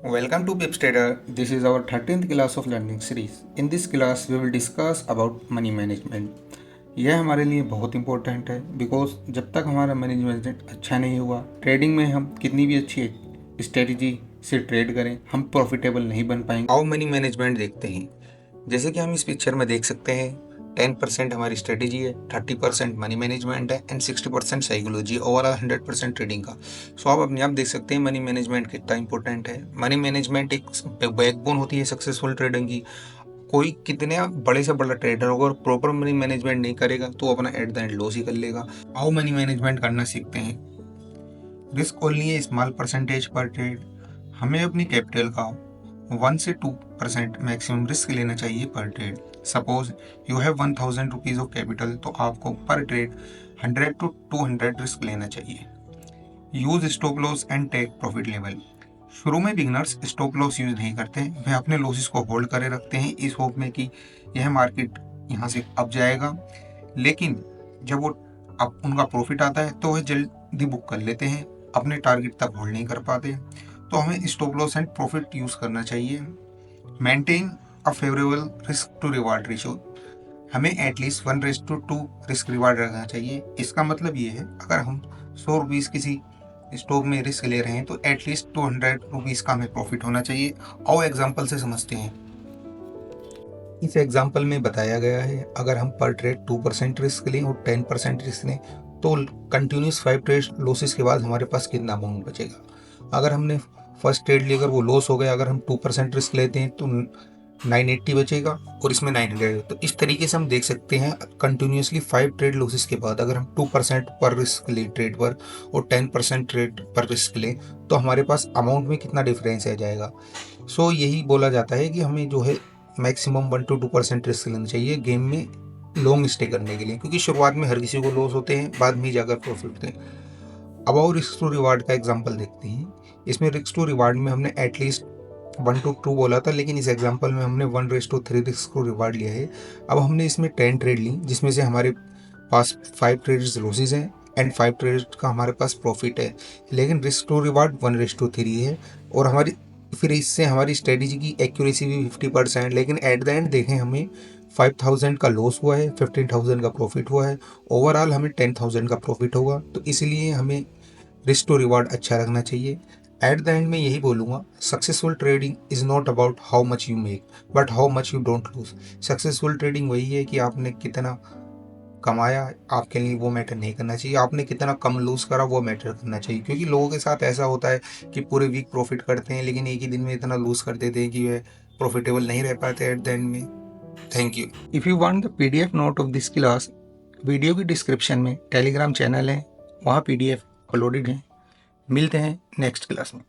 Welcome to Pips Trader. This is our 13th class of learning series. In this class, we will discuss about money management. यह हमारे लिए बहुत important है because जब तक हमारा मनी मैनेजमेंट अच्छा नहीं हुआ, ट्रेडिंग में हम कितनी भी अच्छी स्ट्रेटजी से ट्रेड करें, हम प्रॉफिटेबल नहीं बन पाएंगे। हाउ मनी मैनेजमेंट देखते हैं, जैसे कि हम इस पिक्चर में देख सकते हैं 10% हमारी स्ट्रेटेजी है, 30% मनी मैनेजमेंट है एंड 60% साइकोलॉजी, ओवरऑल 100% ट्रेडिंग का। सो आप अपने आप देख सकते हैं मनी मैनेजमेंट कितना इंपॉर्टेंट है। मनी मैनेजमेंट एक बैकबोन होती है सक्सेसफुल ट्रेडिंग की। कोई कितने बड़े से बड़ा ट्रेडर होगा और प्रॉपर मनी मैनेजमेंट नहीं करेगा तो अपना एट द एंड लॉस ही कर लेगा। हाउ मनी मैनेजमेंट करना सीखते हैं। रिस्क ओनली है स्मॉल परसेंटेज पर ट्रेड। हमें अपनी कैपिटल का 1 से 2% मैक्सिमम रिस्क लेना चाहिए पर trade. Suppose you have 1000 rupees of capital, तो आपको पर ट्रेड 100 to 200 रिस्क लेना चाहिए। Use stop loss and take profit level. शुरू में बिगनर्स स्टॉप लॉस यूज नहीं करते, वे अपने लॉसेस को होल्ड करे रखते हैं इस होप में कि यह मार्केट यहाँ से अप जाएगा, लेकिन जब वो अब उनका प्रॉफिट आता है तो वह जल्दी बुक कर लेते हैं, अपने टारगेट तक होल्ड नहीं कर पाते। तो हमें stop loss and profit use करना चाहिए। Maintain a favourable risk to reward ratio. हमें एटलीस्ट 1:2 रिस्क रिवार्ड रखना चाहिए। इसका मतलब ये है, अगर हम 100 रुपीज़ किसी स्टॉक में रिस्क ले रहे हैं तो एटलीस्ट 200 रुपीज़ का हमें प्रॉफिट होना चाहिए। आओ एग्जांपल से समझते हैं। इस एग्जांपल में बताया गया है, अगर हम पर ट्रेड 2% रिस्क लें और 10% रिस्क लें तो कंटिन्यूस 5 ट्रेड लॉसेस के बाद हमारे पास कितना अमाउंट बचेगा। अगर हमने फर्स्ट ट्रेड लेकर वो लॉस हो गया, अगर हम 2% रिस्क लेते हैं तो 980 बचेगा और इसमें 900। तो इस तरीके से हम देख सकते हैं कंटिन्यूसली 5 ट्रेड लॉसेस के बाद अगर हम 2% पर रिस्क लें ट्रेड पर और 10% ट्रेड पर रिस्क लें तो हमारे पास अमाउंट में कितना डिफरेंस आ जाएगा। सो यही बोला जाता है कि हमें जो है मैक्सिमम 1 to 2% रिस्क लेना चाहिए गेम में लॉन्ग स्टे करने के लिए, क्योंकि शुरुआत में हर किसी को लॉस होते हैं, बाद में जाकर प्रॉफिट होते हैं। अब और रिस्क टू रिवार्ड का एग्जांपल देखते हैं। इसमें रिस्क टू रिवार्ड में हमने एटलीस्ट 1 to 2 बोला था, लेकिन इस एग्जांपल में हमने 1:3 रिस्क को रिवार्ड लिया है। अब हमने इसमें 10 ट्रेड ली, जिसमें से हमारे पास 5 ट्रेड्स लॉसेस हैं एंड 5 ट्रेड का हमारे पास प्रॉफिट है, लेकिन रिस्क टू रिवार्ड 1:3 है। और हमारी फिर इससे हमारी स्ट्रेटेजी की एक्यूरेसी भी 50%, लेकिन एट द एंड देखें हमें 5000 का लॉस हुआ है, 15,000 का प्रॉफिट हुआ है, ओवरऑल हमें 10,000 का प्रॉफिट होगा। तो इसलिए हमें रिस्क टू रिवार्ड अच्छा रखना चाहिए। एट द एंड में यही बोलूँगा, successful trading is not about how much you make but how much you don't lose. Successful trading वही है कि आपने कितना कमाया, आपके लिए वो मैटर नहीं करना चाहिए, आपने कितना कम लूज़ करा वो मैटर करना चाहिए। क्योंकि लोगों के साथ ऐसा होता है कि पूरे वीक प्रॉफिट करते हैं लेकिन एक ही दिन में इतना लूज़ कर देते हैं कि वह प्रॉफिटेबल नहीं रह पाते एट द एंड में। Thank you. If you want the PDF note of this class, video की डिस्क्रिप्शन में टेलीग्राम चैनल है, वहाँ PDF अपलोडेड है। मिलते हैं नेक्स्ट क्लास में।